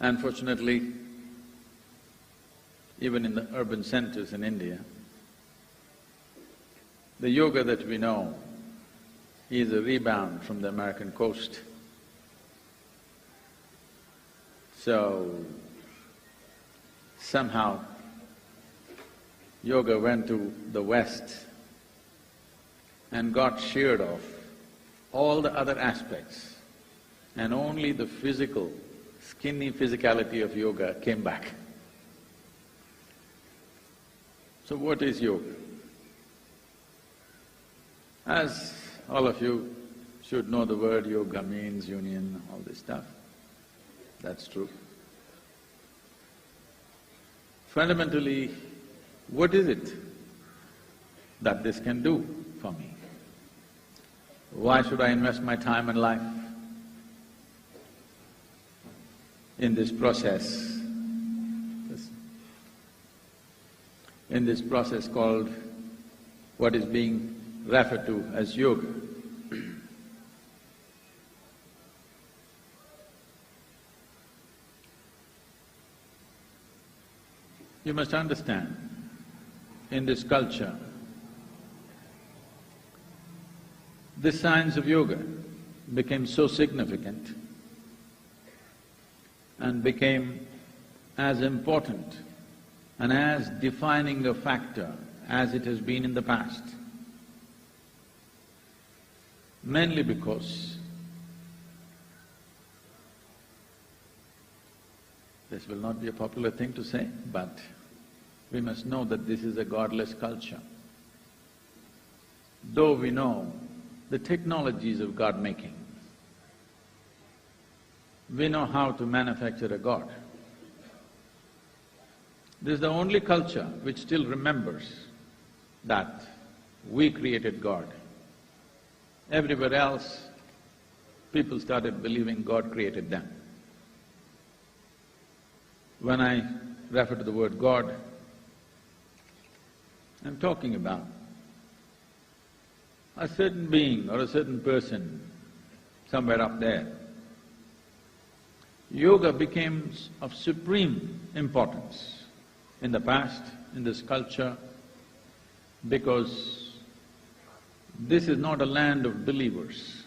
Unfortunately, even in the urban centers in India, the yoga that we know is a rebound from the American coast. So, somehow, yoga went to the West and got sheared off all the other aspects, and only the physical, skinny physicality of yoga came back. So what is yoga? As all of you should know, the word yoga means union, all this stuff. That's true. Fundamentally, what is it that this can do for me? Why should I invest my time and life in this process? In this process called what is being referred to as yoga. You must understand, in this culture, the science of yoga became so significant and became as important and as defining a factor as it has been in the past. Mainly because this will not be a popular thing to say, but we must know that this is a godless culture. Though we know the technologies of God-making, we know how to manufacture a god. This is the only culture which still remembers that we created God. Everywhere else, people started believing God created them. When I refer to the word God, I'm talking about a certain being or a certain person somewhere up there. Yoga became of supreme importance in the past, in this culture, because this is not a land of believers.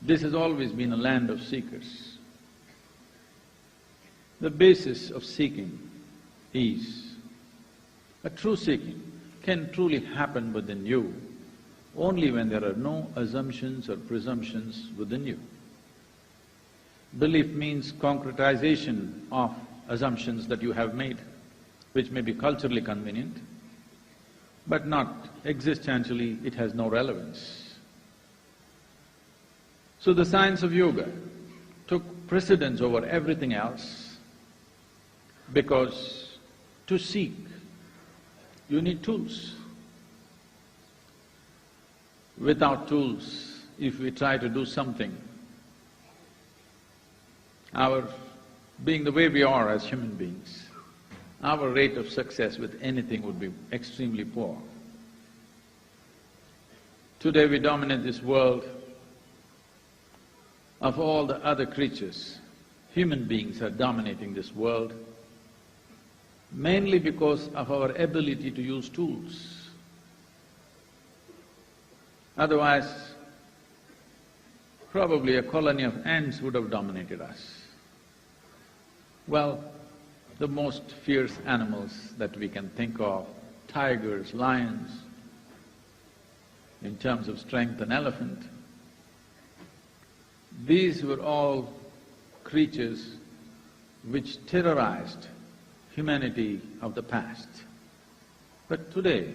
This has always been a land of seekers. The basis of seeking is… a true seeking can truly happen within you only when there are no assumptions or presumptions within you. Belief means concretization of assumptions that you have made, which may be culturally convenient, but not existentially, it has no relevance. So the science of yoga took precedence over everything else because to seek, you need tools. Without tools, if we try to do something, being the way we are as human beings, our rate of success with anything would be extremely poor. Today we dominate this world. Of all the other creatures, human beings are dominating this world mainly because of our ability to use tools. Otherwise, probably a colony of ants would have dominated us. Well, the most fierce animals that we can think of, tigers, lions, in terms of strength, an elephant, these were all creatures which terrorized humanity of the past. But today,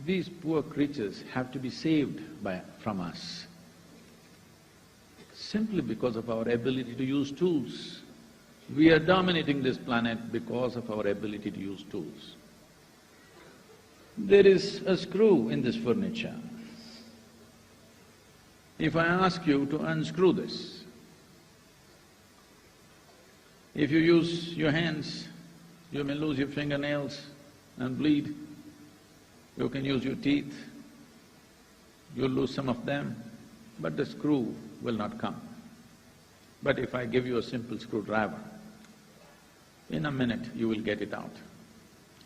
these poor creatures have to be saved from us simply because of our ability to use tools. We are dominating this planet because of our ability to use tools. There is a screw in this furniture. If I ask you to unscrew this, if you use your hands, you may lose your fingernails and bleed. You can use your teeth, you'll lose some of them, but the screw will not come. But if I give you a simple screwdriver, in a minute you will get it out.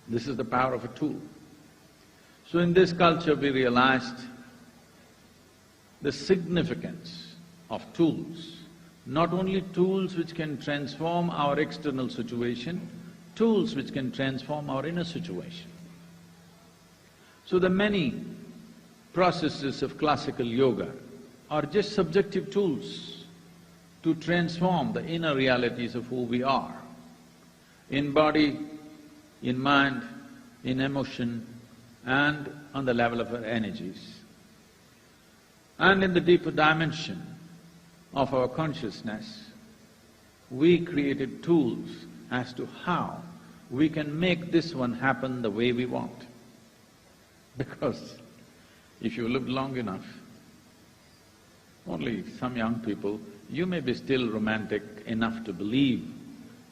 This is the power of a tool. So in this culture we realized the significance of tools, not only tools which can transform our external situation, tools which can transform our inner situation. So the many processes of classical yoga are just subjective tools to transform the inner realities of who we are, in body, in mind, in emotion, and on the level of our energies. And in the deeper dimension of our consciousness, we created tools as to how we can make this one happen the way we want. Because if you lived long enough, only some young people, you may be still romantic enough to believe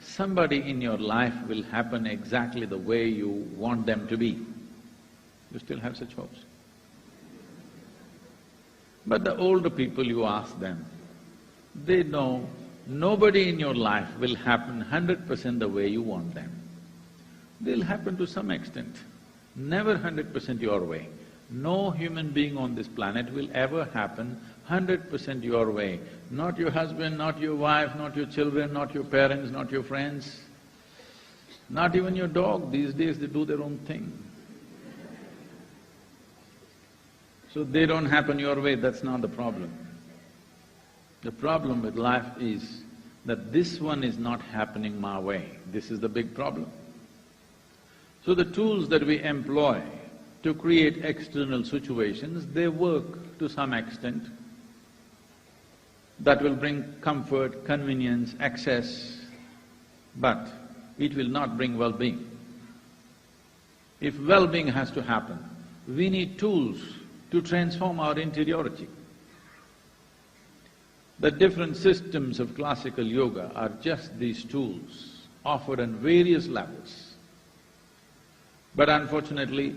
somebody in your life will happen exactly the way you want them to be. You still have such hopes. But the older people, you ask them, they know nobody in your life will happen 100% the way you want them. They'll happen to some extent, never 100% your way. No human being on this planet will ever happen 100% your way. Not your husband, not your wife, not your children, not your parents, not your friends, not even your dog. These days they do their own thing. So they don't happen your way, that's not the problem. The problem with life is that this one is not happening my way. This is the big problem. So the tools that we employ to create external situations, they work to some extent. That will bring comfort, convenience, access, but it will not bring well-being. If well-being has to happen, we need tools to transform our interiority. The different systems of classical yoga are just these tools, offered on various levels. But unfortunately,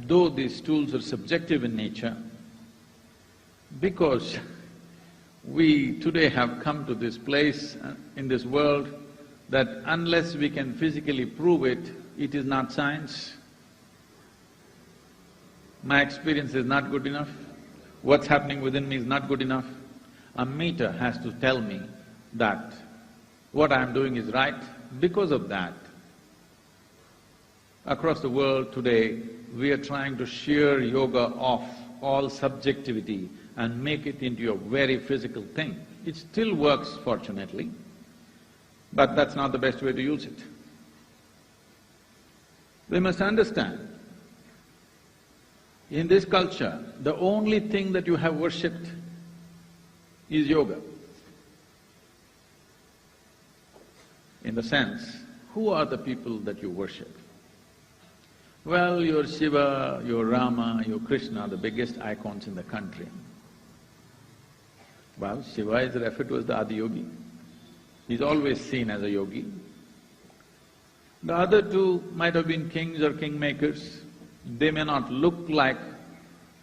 though these tools are subjective in nature, because we today have come to this place in this world that unless we can physically prove it, it is not science. My experience is not good enough, what's happening within me is not good enough. A meter has to tell me that what I'm doing is right. Because of that, across the world today, we are trying to shear yoga off all subjectivity and make it into a very physical thing. It still works, fortunately, but that's not the best way to use it. We must understand, in this culture, the only thing that you have worshipped is yoga. In the sense, who are the people that you worship? Well, your Shiva, your Rama, your Krishna are the biggest icons in the country. Well, Shiva is referred to as the Adiyogi. He's always seen as a yogi. The other two might have been kings or kingmakers. They may not look like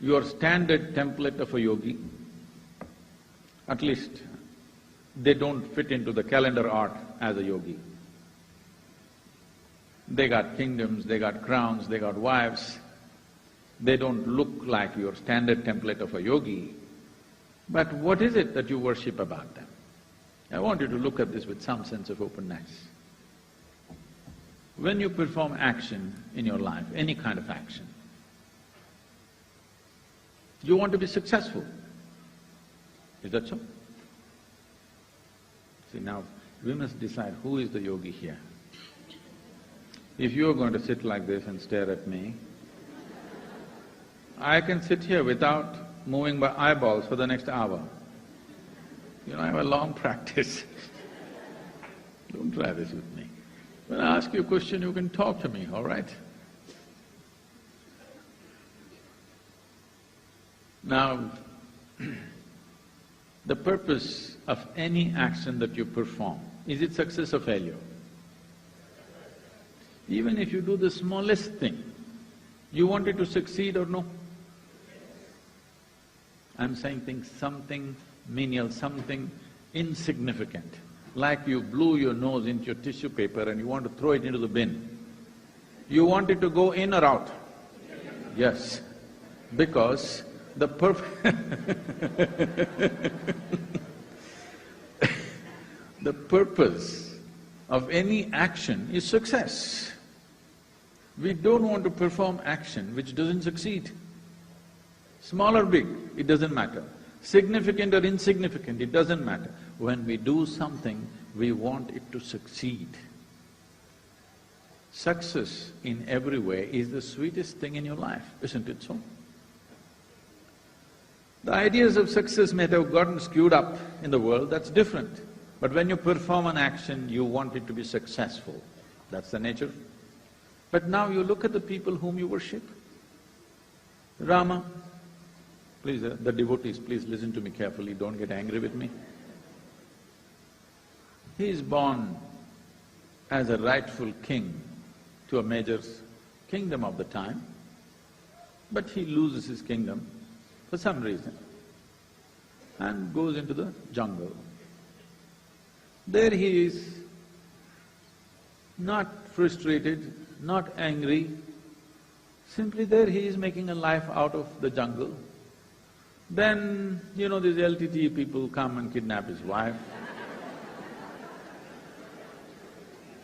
your standard template of a yogi. At least, they don't fit into the calendar art as a yogi. They got kingdoms, they got crowns, they got wives. They don't look like your standard template of a yogi. But what is it that you worship about them? I want you to look at this with some sense of openness. When you perform action in your life, any kind of action, you want to be successful. Is that so? See, now we must decide who is the yogi here. If you're going to sit like this and stare at me, I can sit here without moving my eyeballs for the next hour. You know, I have a long practice. Don't try this with me. When I ask you a question, you can talk to me, all right? Now, the purpose of any action that you perform, is it success or failure? Even if you do the smallest thing, you want it to succeed or no? I'm saying something menial, something insignificant. Like you blew your nose into your tissue paper and you want to throw it into the bin. You want it to go in or out? Yes, because the the purpose of any action is success. We don't want to perform action which doesn't succeed. Small or big, it doesn't matter. Significant or insignificant, it doesn't matter. When we do something, we want it to succeed. Success in every way is the sweetest thing in your life, isn't it so? The ideas of success may have gotten skewed up in the world, that's different. But when you perform an action, you want it to be successful. That's the nature. But now you look at the people whom you worship. Rama, please, the devotees, please listen to me carefully, don't get angry with me. He is born as a rightful king to a major kingdom of the time, but he loses his kingdom for some reason and goes into the jungle. There he is, not frustrated, not angry, simply there he is making a life out of the jungle. Then, you know, these LTT people come and kidnap his wife.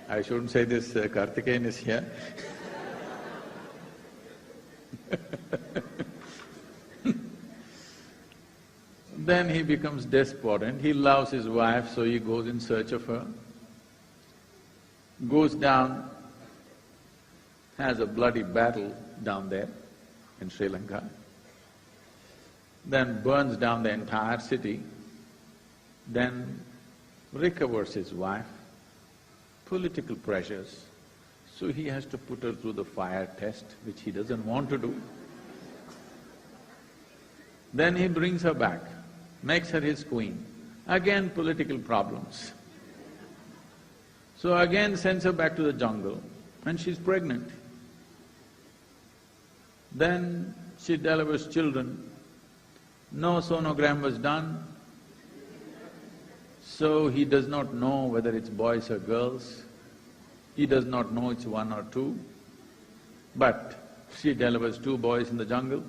I shouldn't say this, Karthikeyan is here. Then he becomes despondent, he loves his wife, so he goes in search of her, goes down, has a bloody battle down there in Sri Lanka, then burns down the entire city, then recovers his wife, political pressures, so he has to put her through the fire test, which he doesn't want to do. Then he brings her back, makes her his queen, again political problems. So again sends her back to the jungle and she's pregnant. Then she delivers children, no sonogram was done, so he does not know whether it's boys or girls, he does not know it's one or two, but she delivers 2 boys in the jungle.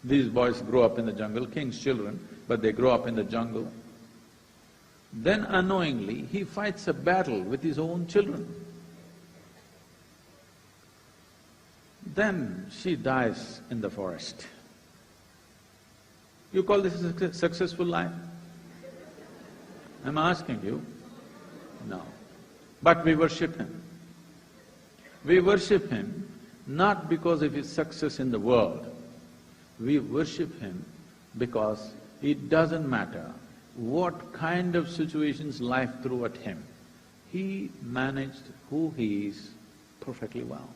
These boys grow up in the jungle, king's children, but they grow up in the jungle. Then unknowingly, he fights a battle with his own children. Then she dies in the forest. You call this a successful life? I'm asking you, no. But we worship him. We worship him not because of his success in the world. We worship him because it doesn't matter what kind of situations life threw at him, he managed who he is perfectly well.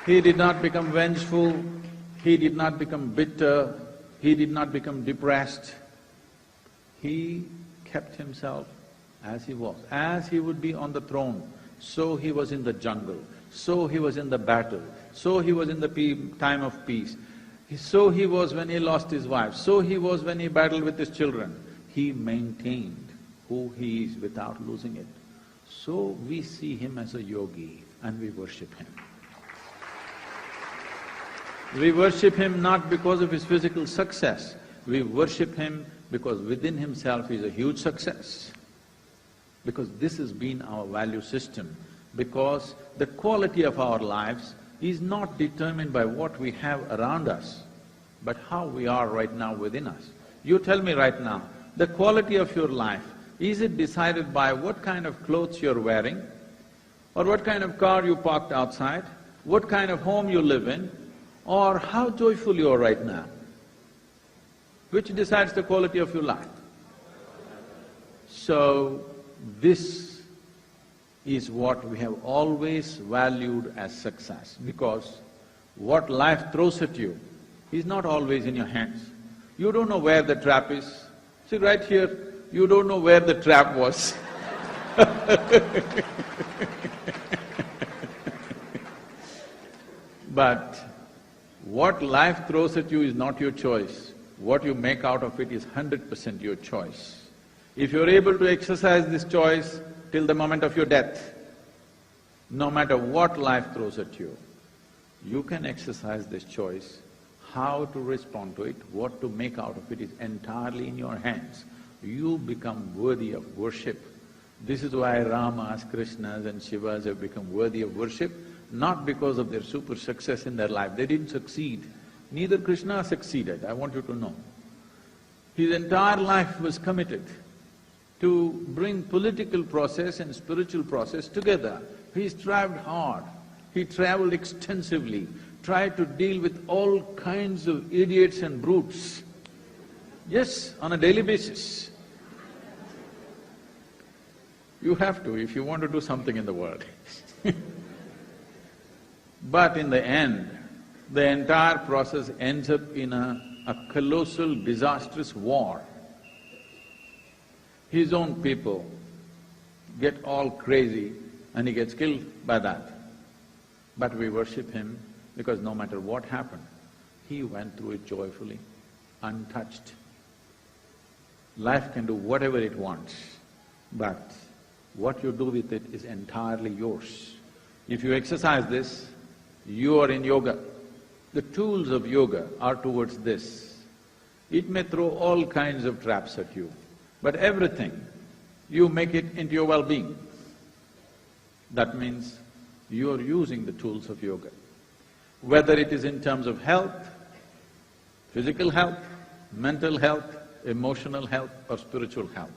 He did not become vengeful, he did not become bitter, he did not become depressed. He kept himself as he was. As he would be on the throne, so he was in the jungle, so he was in the battle, so he was in the time of peace, so he was when he lost his wife, so he was when he battled with his children. He maintained who he is without losing it. So we see him as a yogi and we worship him. We worship him not because of his physical success, we worship him because within himself he is a huge success. Because this has been our value system, because the quality of our lives is not determined by what we have around us, but how we are right now within us. You tell me right now, the quality of your life, is it decided by what kind of clothes you're wearing, or what kind of car you parked outside, what kind of home you live in, or how joyful you are right now? Which decides the quality of your life? So, this is what we have always valued as success, because what life throws at you is not always in your hands. You don't know where the trap is. See, right here, you don't know where the trap was. But What life throws at you is not your choice. What you make out of it is 100% your choice. If you're able to exercise this choice till the moment of your death, no matter what life throws at you, you can exercise this choice. How to respond to it, what to make out of it is entirely in your hands. You become worthy of worship. This is why Ramas, Krishnas and Shivas have become worthy of worship, not because of their super success in their life. They didn't succeed. Neither Krishna succeeded, I want you to know. His entire life was committed to bring political process and spiritual process together. He strived hard, he travelled extensively, tried to deal with all kinds of idiots and brutes. Yes, on a daily basis. You have to if you want to do something in the world. But in the end, the entire process ends up in a colossal, disastrous war. His own people get all crazy and he gets killed by that. But we worship him because no matter what happened, he went through it joyfully, untouched. Life can do whatever it wants, but what you do with it is entirely yours. If you exercise this, you are in yoga. The tools of yoga are towards this. It may throw all kinds of traps at you, but everything, you make it into your well-being. That means you are using the tools of yoga. Whether it is in terms of health, physical health, mental health, emotional health or spiritual health.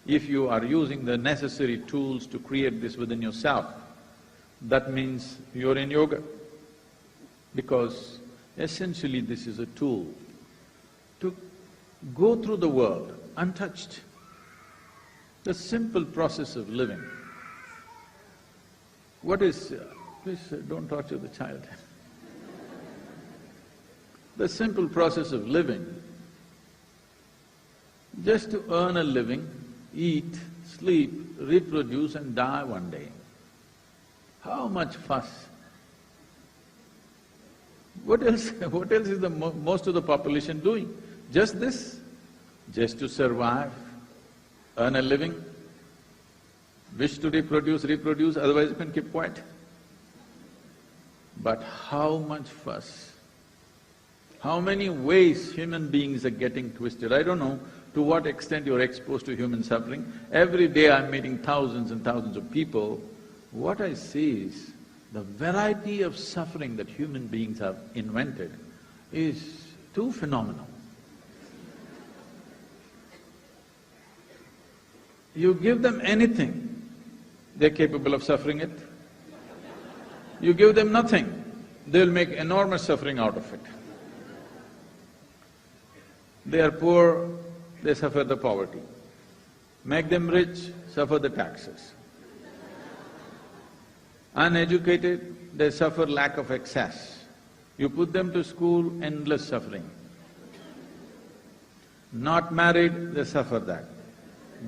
If you are using the necessary tools to create this within yourself, that means you're in yoga. Because essentially this is a tool to go through the world untouched. The simple process of living. What is… please don't torture the child. The simple process of living, just to earn a living, eat, sleep, reproduce and die one day. How much fuss? What else is the most of the population doing? Just this, just to survive, earn a living, wish to reproduce, otherwise you can keep quiet. But how much fuss? How many ways human beings are getting twisted? I don't know to what extent you're exposed to human suffering. Every day I'm meeting thousands and thousands of people. What I see is the variety of suffering that human beings have invented is too phenomenal. You give them anything, they're capable of suffering it. You give them nothing, they'll make enormous suffering out of it. They are poor, they suffer the poverty. Make them rich, suffer the taxes. Uneducated, they suffer lack of access. You put them to school, endless suffering. Not married, they suffer that.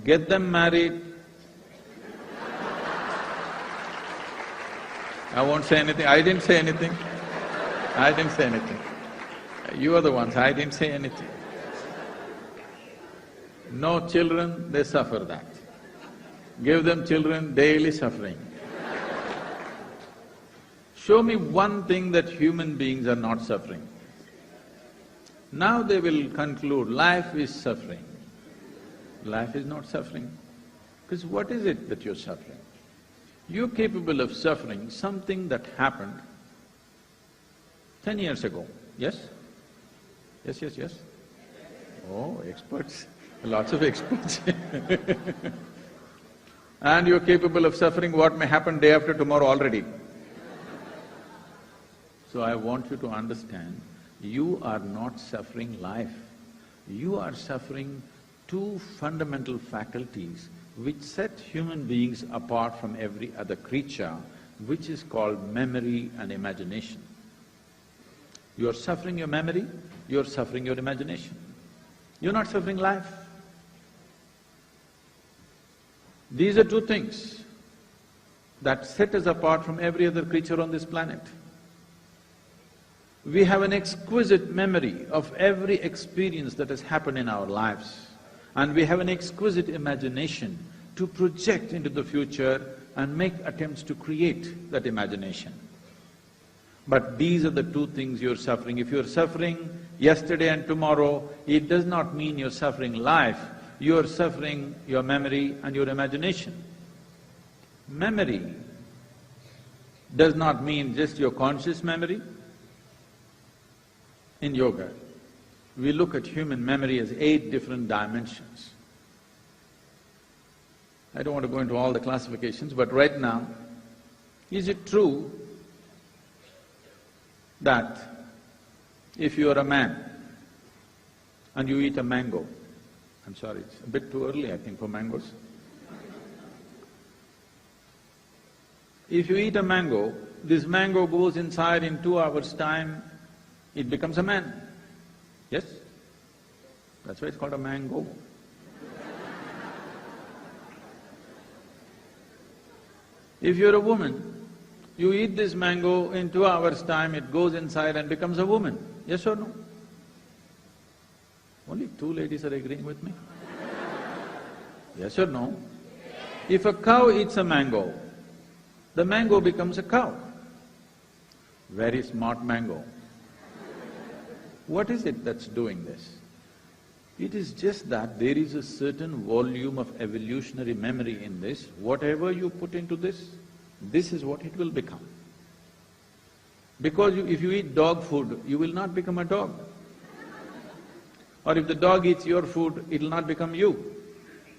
Get them married, I won't say anything, I didn't say anything. I didn't say anything. You are the ones, I didn't say anything. No children, they suffer that. Give them children, daily suffering. Show me one thing that human beings are not suffering. Now they will conclude, life is suffering. Life is not suffering. Because what is it that you're suffering? You're capable of suffering something that happened 10 years ago, yes? Yes, yes, yes? Oh, experts, lots of experts And you're capable of suffering what may happen day after tomorrow already. So I want you to understand, you are not suffering life. You are suffering two fundamental faculties which set human beings apart from every other creature, which is called memory and imagination. You're suffering your memory, you're suffering your imagination. You're not suffering life. These are two things that set us apart from every other creature on this planet. We have an exquisite memory of every experience that has happened in our lives, and we have an exquisite imagination to project into the future and make attempts to create that imagination. But these are the two things you're suffering. If you're suffering yesterday and tomorrow, it does not mean you're suffering life, you're suffering your memory and your imagination. Memory does not mean just your conscious memory. In yoga, we look at human memory as 8 different dimensions. I don't want to go into all the classifications, but right now, is it true that if you are a man and you eat a mango, I'm sorry, it's a bit too early I think for mangoes. If you eat a mango, this mango goes inside in 2 hours' time, it becomes a man. Yes? That's why it's called a mango. If you're a woman, you eat this mango, in 2 hours' time it goes inside and becomes a woman. Yes or no? Only 2 ladies are agreeing with me. Yes or no? If a cow eats a mango, the mango becomes a cow. Very smart mango. What is it that's doing this? It is just that there is a certain volume of evolutionary memory in this. Whatever you put into this is what it will become. Because if you eat dog food, you will not become a dog. Or if the dog eats your food, it will not become you.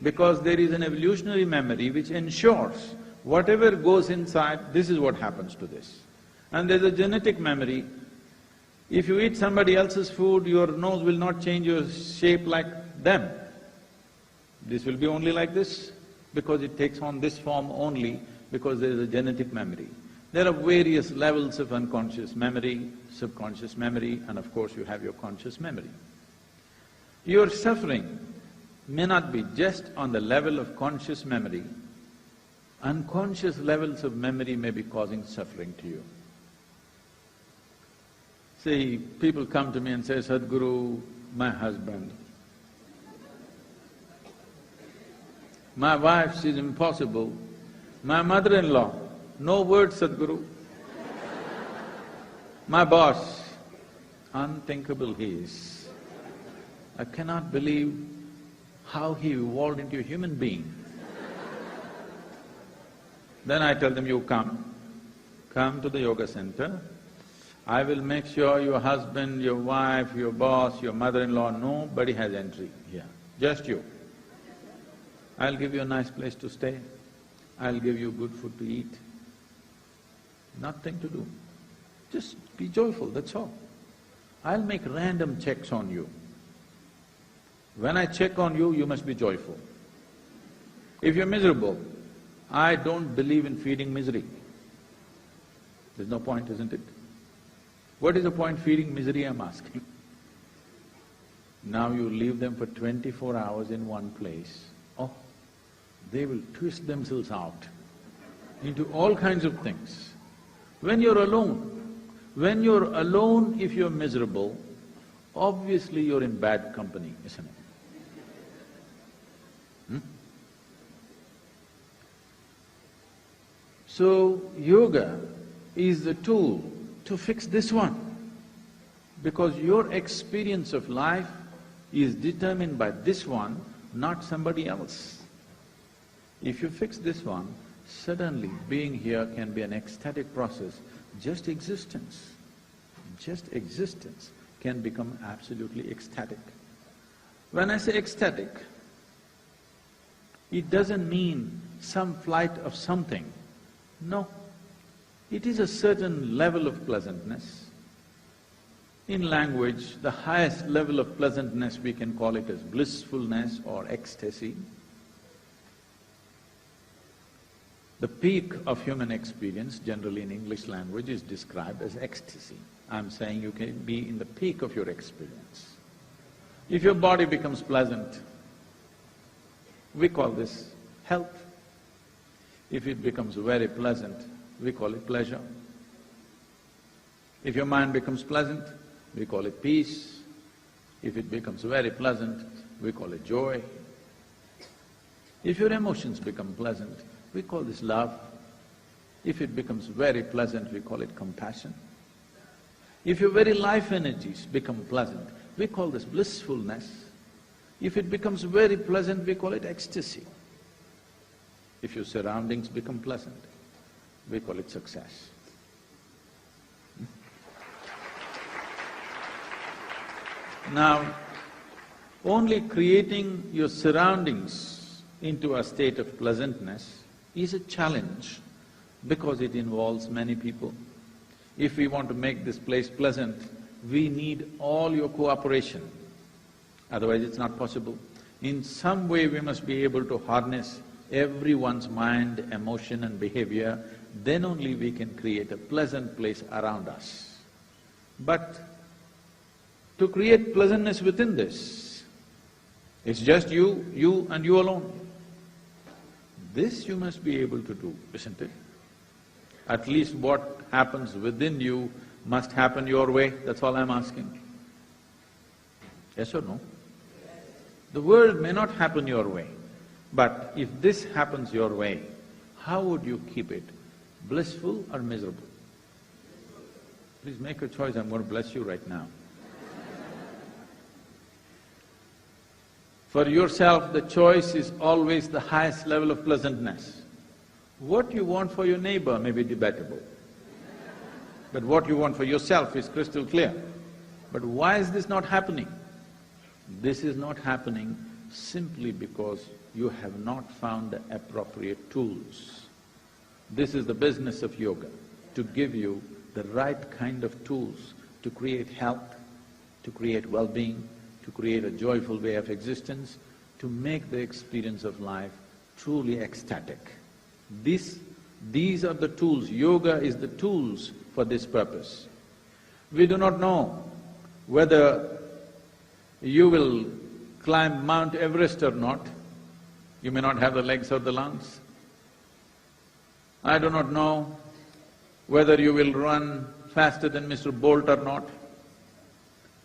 Because there is an evolutionary memory which ensures whatever goes inside, this is what happens to this. And there's a genetic memory. If you eat somebody else's food, your nose will not change your shape like them. This will be only like this, because it takes on this form only because there is a genetic memory. There are various levels of unconscious memory, subconscious memory, and of course you have your conscious memory. Your suffering may not be just on the level of conscious memory, unconscious levels of memory may be causing suffering to you. See, people come to me and say, Sadhguru, my husband, my wife, she's impossible, my mother-in-law, no word, Sadhguru. My boss, unthinkable he is. I cannot believe how he evolved into a human being. Then I tell them, you come to the yoga center, I will make sure your husband, your wife, your boss, your mother-in-law, nobody has entry here, just you. I'll give you a nice place to stay, I'll give you good food to eat. Nothing to do, just be joyful, that's all. I'll make random checks on you. When I check on you, you must be joyful. If you're miserable, I don't believe in feeding misery. There's no point, isn't it? What is the point feeding misery, I'm asking? Now you leave them for 24 hours in one place, oh, they will twist themselves out into all kinds of things. When you're alone, if you're miserable, obviously you're in bad company, isn't it? So, yoga is the tool to fix this one, because your experience of life is determined by this one, not somebody else. If you fix this one, suddenly being here can be an ecstatic process. Just existence can become absolutely ecstatic. When I say ecstatic, it doesn't mean some flight of something. No, it is a certain level of pleasantness. In language, the highest level of pleasantness we can call it as blissfulness or ecstasy. The peak of human experience, generally in English language, is described as ecstasy. I'm saying you can be in the peak of your experience. If your body becomes pleasant, we call this health. If it becomes very pleasant, we call it pleasure. If your mind becomes pleasant, we call it peace. If it becomes very pleasant, we call it joy. If your emotions become pleasant, we call this love. If it becomes very pleasant, we call it compassion. If your very life energies become pleasant, we call this blissfulness. If it becomes very pleasant, we call it ecstasy. If your surroundings become pleasant, we call it success. Now, only creating your surroundings into a state of pleasantness is a challenge because it involves many people. If we want to make this place pleasant, we need all your cooperation, otherwise it's not possible. In some way we must be able to harness everyone's mind, emotion and behavior, then only we can create a pleasant place around us. But to create pleasantness within this, it's just you and you alone. This you must be able to do, isn't it? At least what happens within you must happen your way, that's all I'm asking. Yes or no? The world may not happen your way, but if this happens your way, how would you keep it? Blissful or miserable? Please make a choice, I'm going to bless you right now. For yourself, the choice is always the highest level of pleasantness. What you want for your neighbor may be debatable, but what you want for yourself is crystal clear. But why is this not happening? This is not happening simply because you have not found the appropriate tools. This is the business of yoga, to give you the right kind of tools to create health, to create well-being, to create a joyful way of existence, to make the experience of life truly ecstatic. These are the tools, yoga is the tools for this purpose. We do not know whether you will climb Mount Everest or not. You may not have the legs or the lungs. I do not know whether you will run faster than Mr. Bolt or not.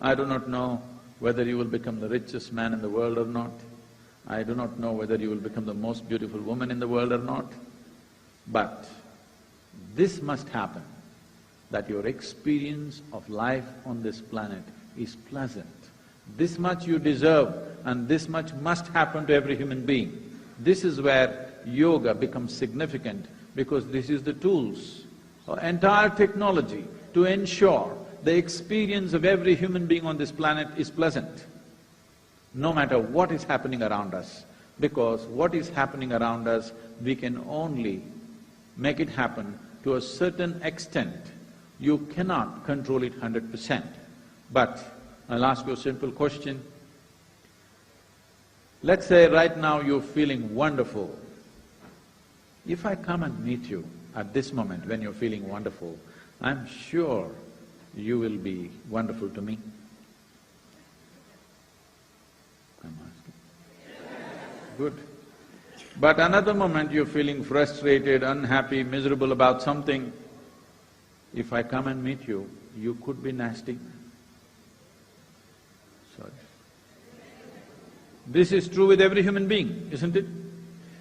I do not know whether you will become the richest man in the world or not. I do not know whether you will become the most beautiful woman in the world or not. But this must happen, that your experience of life on this planet is pleasant. This much you deserve and this much must happen to every human being. This is where yoga becomes significant, because this is the tools, entire technology to ensure the experience of every human being on this planet is pleasant, no matter what is happening around us. Because what is happening around us, we can only make it happen to a certain extent. You cannot control it 100%. But I'll ask you a simple question. Let's say right now you're feeling wonderful. If I come and meet you at this moment when you're feeling wonderful, I'm sure you will be wonderful to me. I'm asking. Good. But another moment you're feeling frustrated, unhappy, miserable about something, if I come and meet you, you could be nasty. Sorry. This is true with every human being, isn't it?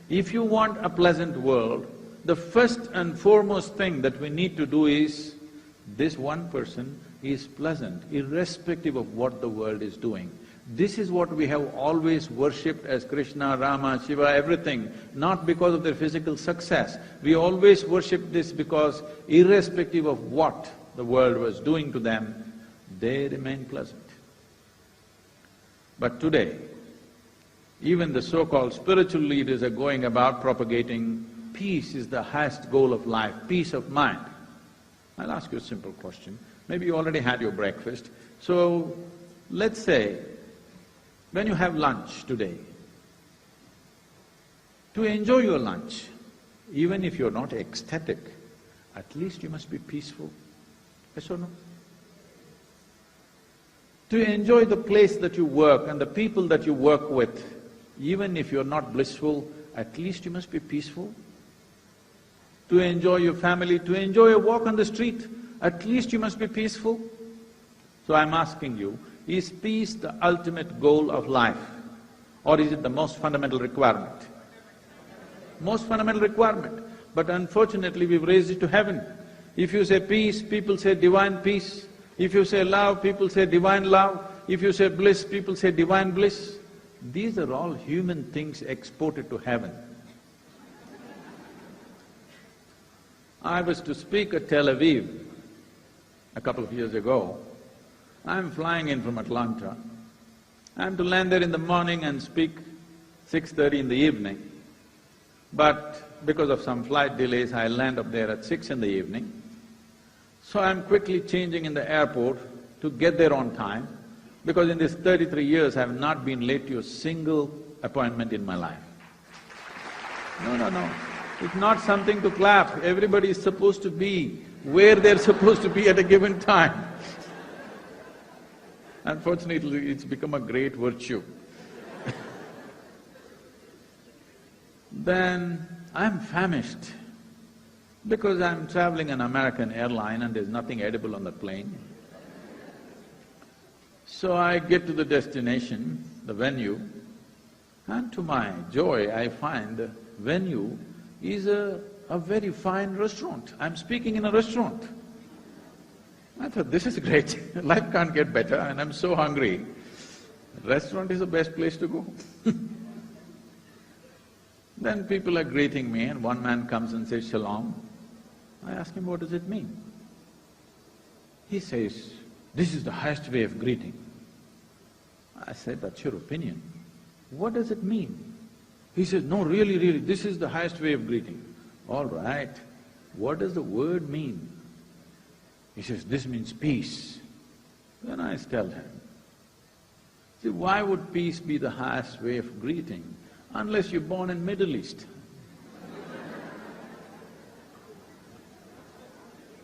If you want a pleasant world, the first and foremost thing that we need to do is, this one person is pleasant, irrespective of what the world is doing. This is what we have always worshipped as Krishna, Rama, Shiva, everything, not because of their physical success. We always worshipped this because irrespective of what the world was doing to them, they remained pleasant. But today, even the so-called spiritual leaders are going about propagating peace is the highest goal of life, peace of mind. I'll ask you a simple question. Maybe you already had your breakfast. So, let's say, when you have lunch today, to enjoy your lunch, even if you're not ecstatic, at least you must be peaceful. Yes or no? To enjoy the place that you work and the people that you work with, even if you're not blissful, at least you must be peaceful. To enjoy your family, to enjoy a walk on the street, At least you must be peaceful. So I'm asking you, is peace the ultimate goal of life, or is it the most fundamental requirement? Most fundamental requirement. But unfortunately, we've raised it to heaven. If you say peace, people say divine peace. If you say love, people say divine love. If you say bliss, people say divine bliss. These are all human things exported to heaven. I was to speak at Tel Aviv a couple of years ago. I'm flying in from Atlanta. I'm to land there in the morning and speak 6:30 in the evening. But because of some flight delays, I land up there at 6 in the evening. So I'm quickly changing in the airport to get there on time, because in these 33 years, I have not been late to a single appointment in my life. No. It's not something to clap. Everybody is supposed to be where they're supposed to be at a given time. Unfortunately, it's become a great virtue. Then I'm famished because I'm traveling an American airline and there's nothing edible on the plane. So I get to the destination, the venue, and to my joy, I find the venue is a very fine restaurant. I'm speaking in a restaurant. I thought, this is great, life can't get better and I'm so hungry. Restaurant is the best place to go. Then people are greeting me and one man comes and says, "Shalom." I ask him, what does it mean? He says, "This is the highest way of greeting." I said, "That's your opinion. What does it mean?" He says, "No, really, this is the highest way of greeting." All right, what does the word mean? He says, "This means peace." Then I tell him, see, why would peace be the highest way of greeting unless you're born in Middle East?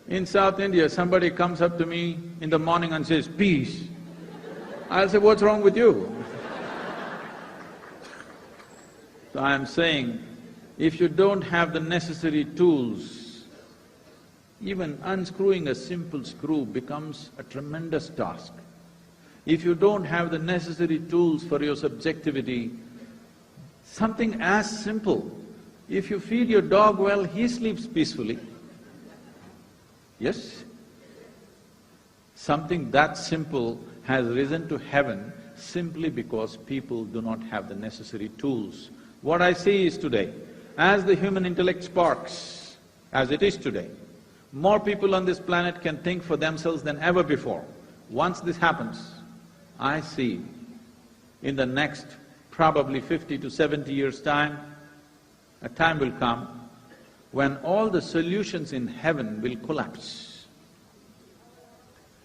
In South India, somebody comes up to me in the morning and says, "Peace." I'll say, "What's wrong with you?" So I'm saying, if you don't have the necessary tools, even unscrewing a simple screw becomes a tremendous task. If you don't have the necessary tools for your subjectivity, something as simple, if you feed your dog well, he sleeps peacefully. Yes? Something that simple has risen to heaven simply because people do not have the necessary tools. What I see is today, as the human intellect sparks, as it is today, more people on this planet can think for themselves than ever before. Once this happens, I see in the next probably 50 to 70 years' time, a time will come when all the solutions in heaven will collapse.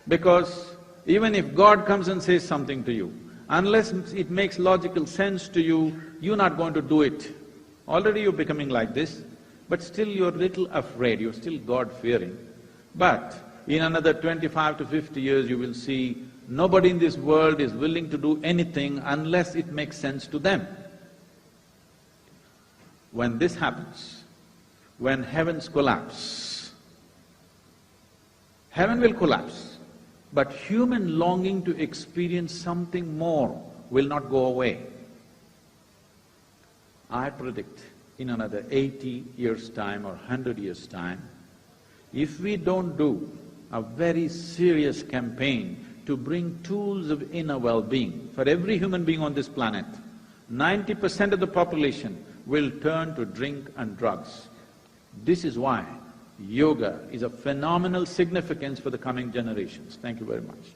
Because even if God comes and says something to you, unless it makes logical sense to you, you're not going to do it. Already you're becoming like this, but still you're a little afraid, you're still God-fearing. But in another 25 to 50 years you will see nobody in this world is willing to do anything unless it makes sense to them. When this happens, when heavens collapse, heaven will collapse, but human longing to experience something more will not go away. I predict in another 80 years' time or 100 years' time, if we don't do a very serious campaign to bring tools of inner well-being for every human being on this planet, 90% of the population will turn to drink and drugs. This is why yoga is of phenomenal significance for the coming generations. Thank you very much.